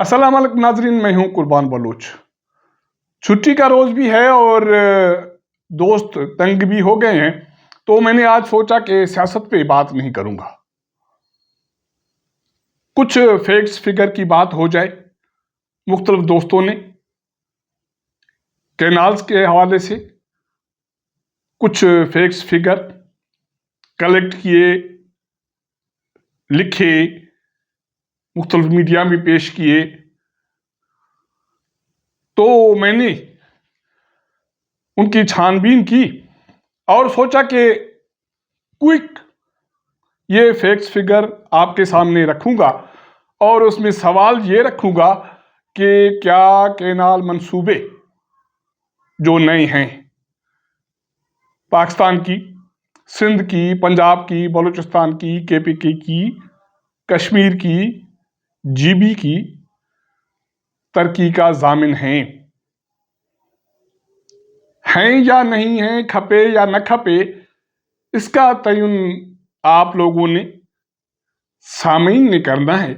अस्सलाम वालेकुम नाजरीन, मैं हूं कुर्बान बलूच। छुट्टी का रोज भी है और दोस्त तंग भी हो गए हैं, तो मैंने आज सोचा कि सियासत पे बात नहीं करूंगा, कुछ फैक्ट्स फिगर की बात हो जाए। मुख्तलिफ दोस्तों ने कैनाल्स के हवाले से कुछ फैक्ट्स फिगर कलेक्ट किए, लिखे, मुख्तलिफ मीडिया में पेश किए, तो मैंने उनकी छानबीन की और सोचा कि क्विक ये फैक्ट्स फिगर आपके सामने रखूंगा और उसमें सवाल ये रखूंगा कि क्या कैनाल मंसूबे जो नए हैं पाकिस्तान की, सिंध की, पंजाब की, बलूचिस्तान की, केपीके की, कश्मीर की, जीबी की तरक्की का जामिन हैं या नहीं हैं, खपे या न खपे, इसका तयन आप लोगों ने, सामीन ने करना है।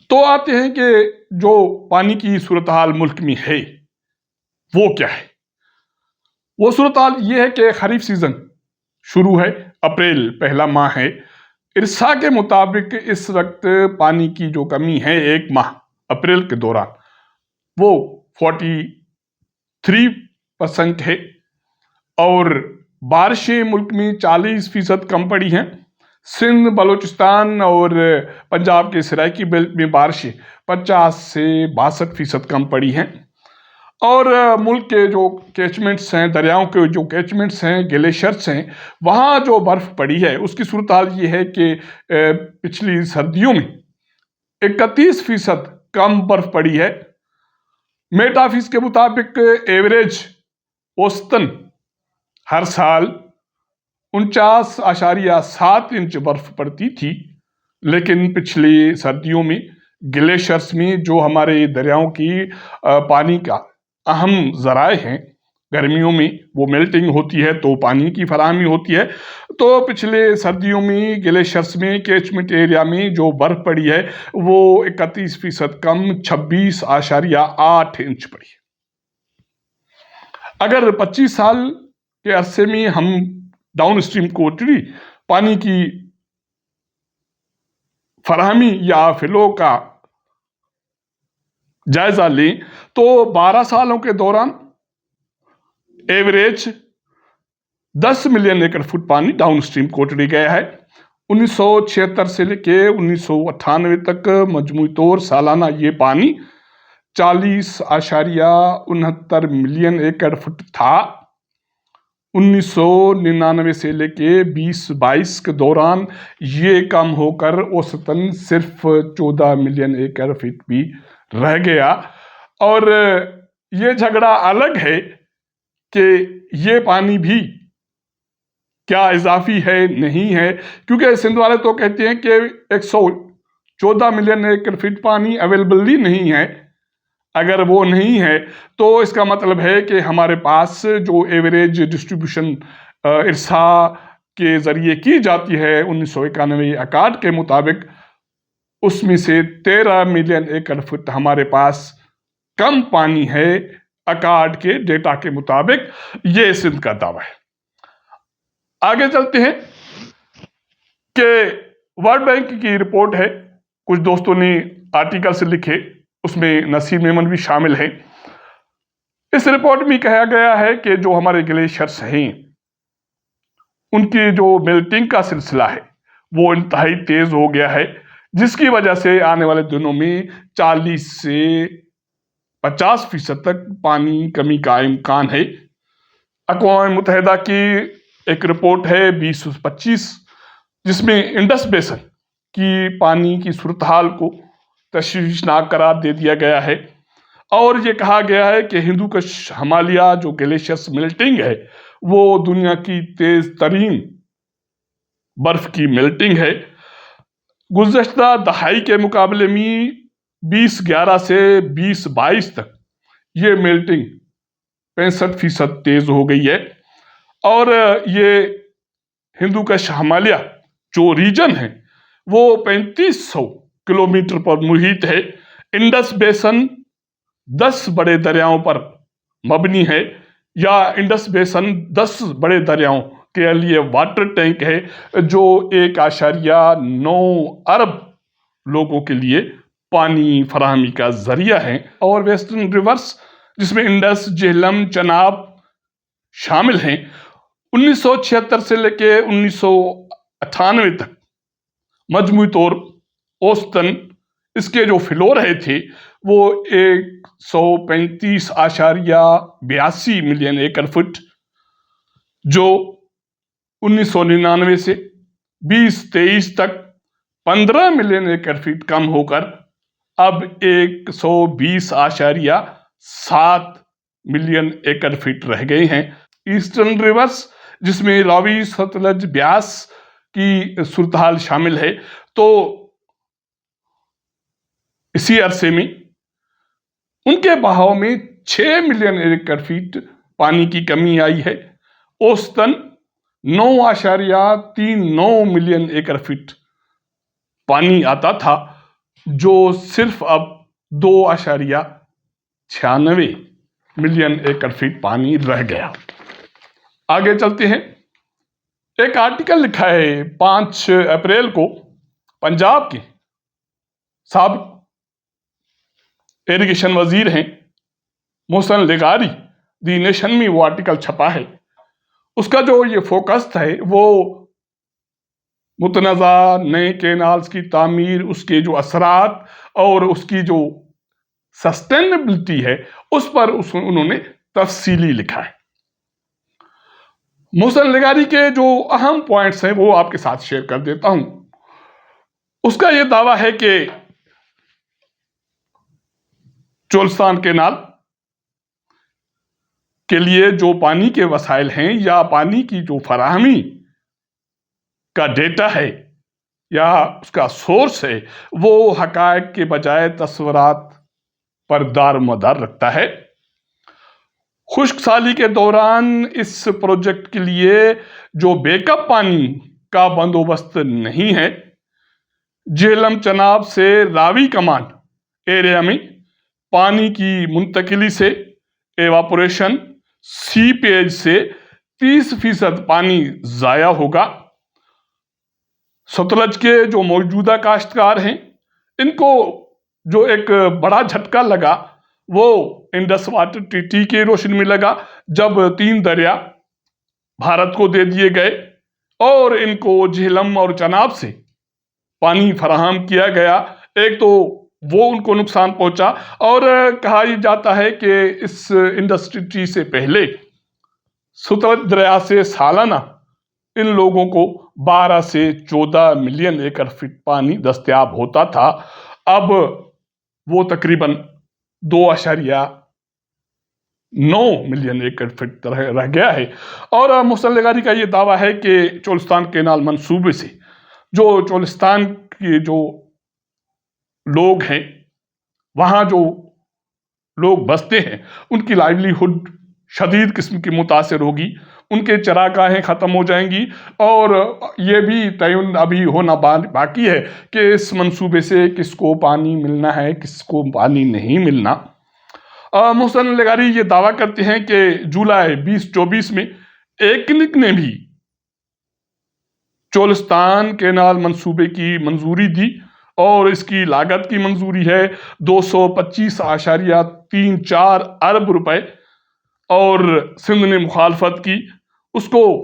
तो आते हैं कि जो पानी की सूरत हाल मुल्क में है वो क्या है। वो सूरत हाल ये है कि खरीफ सीजन शुरू है, अप्रैल पहला माह है। इरसा के मुताबिक इस वक्त पानी की जो कमी है एक माह अप्रैल के दौरान वो 43% है और बारिशें मुल्क में 40% कम पड़ी हैं। सिंध, बलूचिस्तान और पंजाब के सराइकी बेल्ट में बारिशें 50 से 62% कम पड़ी हैं और मुल्क के जो कैचमेंट्स हैं, दरियाओं के जो कैचमेंट्स हैं, ग्लेशियर्स हैं, वहाँ जो बर्फ़ पड़ी है उसकी सूरत हाल ये है कि पिछली सर्दियों में 31% कम बर्फ़ पड़ी है। मेट ऑफिस के मुताबिक एवरेज औसतन हर साल 49.7 इंच बर्फ पड़ती थी, लेकिन पिछली सर्दियों में ग्लेशियर्स में जो हमारे दरियाओं की पानी का अहम ज़राए हैं, गर्मियों में वो मेल्टिंग होती है तो पानी की फराहमी होती है। तो पिछले सर्दियों में ग्लेशियर्स में कैचमेंट एरिया में जो बर्फ पड़ी है वो 31% कम 26.8 इंच पड़ी है। अगर 25 साल के अरसे में हम डाउन स्ट्रीम कोटरी पानी की फराहमी या फिलो का जायजा लें तो 12 सालों के दौरान एवरेज 10 मिलियन एकड़ फुट पानी डाउन स्ट्रीम कोटरी गया है। 1976 से लेके 1998 तक मजमूई तौर सालाना ये पानी 40.69 मिलियन एकड़ फुट था। 1999 से लेके 2022 के दौरान ये कम होकर औसतन सिर्फ 14 मिलियन एकड़ फीट भी रह गया। और ये झगड़ा अलग है कि ये पानी भी क्या इजाफी है नहीं है, क्योंकि सिंध वाले तो कहते हैं कि 114 मिलियन एकड़ फीट पानी अवेलेबल ही नहीं है। अगर वो नहीं है तो इसका मतलब है कि हमारे पास जो एवरेज डिस्ट्रीब्यूशन इरसा के जरिए की जाती है 1991 अकाड के मुताबिक, उसमें से 13 मिलियन एकड़ फुट हमारे पास कम पानी है अकाड के डेटा के मुताबिक। ये सिंध का दावा है। आगे चलते हैं कि वर्ल्ड बैंक की रिपोर्ट है, कुछ दोस्तों ने आर्टिकल्स लिखे, उसमें नसीम मेमन भी शामिल हैं। इस रिपोर्ट में कहा गया है कि जो हमारे ग्लेशियर्स हैं उनकी जो मेल्टिंग का सिलसिला है वो इंतहाई तेज हो गया है, जिसकी वजह से आने वाले दिनों में 40 से 50% तक पानी कमी का इम्कान है। अक़वाम मुत्तहिदा की एक रिपोर्ट है 2025 जिसमें इंडस बेसन की पानी की सूरत हाल को तशवीशनाक करार दे दिया गया है और ये कहा गया है कि हिंदू कश हिमालय जो ग्लेशियर्स मेल्टिंग है वो दुनिया की तेज तरीन बर्फ की मेल्टिंग है। गुज़श्ता दहाई के मुकाबले में 2011 से 2022 तक ये मेल्टिंग 65% तेज हो गई है और ये हिंदू कश हिमालय जो रीजन है वो 3500 किलोमीटर पर मुहित है। इंडस बेसन 10 बड़े दरियाओं पर मबनी है, या इंडस बेसन 10 बड़े दरियाओं के लिए वाटर टैंक है जो 1.9 अरब लोगों के लिए पानी फराहमी का जरिया है। और वेस्टर्न रिवर्स, जिसमें इंडस, झेलम, चनाब शामिल हैं, 1976 से लेके 1998 तक मजमूई तौर औसतन इसके जो फ्लो रहे थे वो 135.82 मिलियन एकड़ फुट, जो 1999 से 2023 तक 15 मिलियन एकड़ फीट कम होकर अब 120.7 मिलियन एकड़ फीट रह गए हैं। ईस्टर्न रिवर्स, जिसमें रावी, सतलज, ब्यास की सूरत शामिल है, तो इसी अरसे में उनके बहाव में 6 मिलियन एकड़ फीट पानी की कमी आई है। औसतन 9.39 मिलियन एकड़ फीट पानी आता था, जो सिर्फ अब 2.96 मिलियन एकड़ फीट पानी रह गया। आगे चलते हैं। एक आर्टिकल लिखा है 5 अप्रैल को पंजाब के साबिक इरिगेशन वजीर हैं मोहसिन लेगारी, दी नेशन में वो आर्टिकल छपा है। उसका जो ये फोकस है वो मुतनज़ा नए कैनाल्स की तामीर, उसके जो असरात और उसकी जो सस्टेनेबिलिटी है उस पर उन्होंने तफसीली लिखा है। मोहसिन लेगारी के जो अहम पॉइंट्स हैं वो आपके साथ शेयर कर देता हूं। उसका ये दावा है कि चोलिस्तान कैनाल के लिए जो पानी के वसाइल हैं या पानी की जो फराहमी का डेटा है या उसका सोर्स है, वो हकायक के बजाय तस्वरात पर दारोमदार रखता है। खुश्क साली के दौरान इस प्रोजेक्ट के लिए जो बैकअप पानी का बंदोबस्त नहीं है, झेलम, चनाब से रावी कमान एरिया में पानी की मुंतकिली से एवापोरेशन, सीपेज से 30% पानी जाया होगा। सतलज के जो मौजूदा काश्तकार हैं, इनको जो एक बड़ा झटका लगा वो इंडस वाटर ट्रीटी की रोशनी में लगा, जब 3 दरिया भारत को दे दिए गए और इनको झेलम और चनाब से पानी फराहम किया गया। एक तो वो उनको नुकसान पहुंचा, और कहा जाता है कि इस इंडस्ट्री से पहले सतलज दरिया से सालाना इन लोगों को 12 से 14 मिलियन एकड़ फीट पानी दस्तयाब होता था। अब वो तकरीबन 2.9 मिलियन एकड़ फीट रह गया है। और मोहसिन लेगारी का ये दावा है कि चोलिस्तान कैनाल मंसूबे से जो चोलिस्तान के जो लोग हैं, वहाँ जो लोग बसते हैं, उनकी लाइवलीहुड शदीद किस्म की मुतासिर होगी, उनके चरागाहें ख़त्म हो जाएंगी। और ये भी तयन अभी होना बाकी है कि इस मंसूबे से किसको पानी मिलना है, किसको पानी नहीं मिलना। मोहसिन लेगारी ये दावा करते हैं कि जुलाई 2024 में एकनिक ने भी चोलिस्तान कैनाल मंसूबे की मंजूरी दी, और इसकी लागत की मंजूरी है 225.34 अरब रुपए। और सिंध ने मुखालफत की, उसको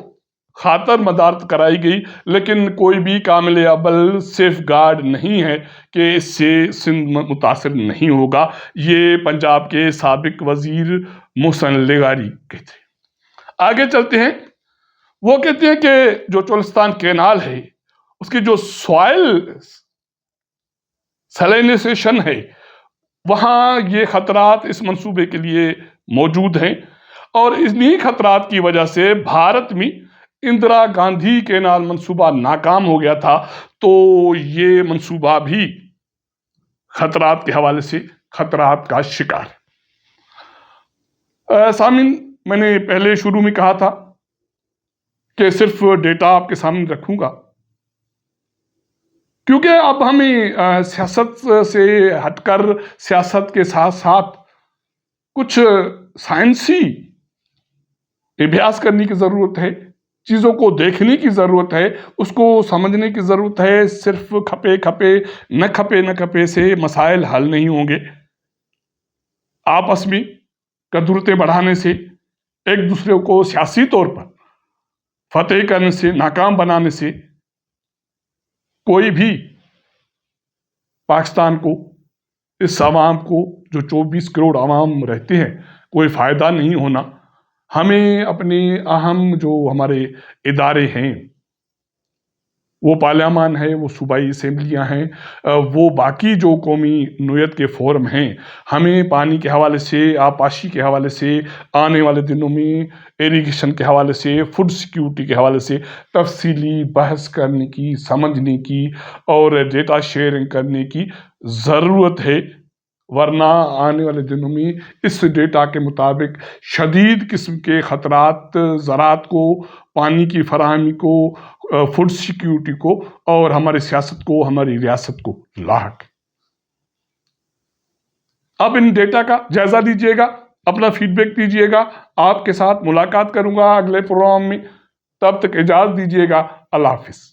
खातर मदारत कराई गई, लेकिन कोई भी कामिल अबल सेफ गार्ड नहीं है कि इससे सिंध मुतासिर नहीं होगा। ये पंजाब के साबिक वजीर मोहसिन लेगारी कहते हैं। आगे चलते हैं। वो कहते हैं कि जो चोलिस्तान कैनाल है उसकी जो सॉइल सैलिनाइजेशन है, वहाँ ये खतरात इस मंसूबे के लिए मौजूद हैं। और इन्हीं खतरात की वजह से भारत में इंदिरा गांधी कैनाल मंसूबा नाकाम हो गया था। तो ये मंसूबा भी खतरात के हवाले से खतरात का शिकार है। सामीन, मैंने पहले शुरू में कहा था कि सिर्फ डेटा आपके सामने रखूंगा, क्योंकि अब हमें सियासत से हटकर सियासत के साथ साथ कुछ साइंसी अभ्यास करने की ज़रूरत है, चीज़ों को देखने की ज़रूरत है, उसको समझने की ज़रूरत है। सिर्फ खपे खपे न खपे से मसाइल हल नहीं होंगे। आपस में कदूरतें बढ़ाने से, एक दूसरे को सियासी तौर पर फतेह करने से, नाकाम बनाने से कोई भी पाकिस्तान को, इस आवाम को, जो 24 करोड़ आवाम रहते हैं, कोई फ़ायदा नहीं होना। हमें अपने अहम जो हमारे इदारे हैं, वो पार्लियामान है, वो सूबाई असेंबलियाँ हैं, वो बाकी जो कौमी नोयत के फोरम हैं, हमें पानी के हवाले से, आबपाशी के हवाले से, आने वाले दिनों में इरिगेशन के हवाले से, फूड सिक्योरिटी के हवाले से तफसीली बहस करने की, समझने की और डेटा शेयरिंग करने की ज़रूरत है। वरना आने वाले दिनों में इस डेटा के मुताबिक शदीद किस्म के ख़तरात ज़राअत को, पानी की फराहमी को, फूड सिक्योरिटी को और हमारी सियासत को, हमारी रियासत को लाहक। अब इन डेटा का जायजा लीजिएगा, अपना फीडबैक दीजिएगा। आपके साथ मुलाकात करूंगा अगले प्रोग्राम में। तब तक इजाज़त दीजिएगा। अल्लाह हाफिज़।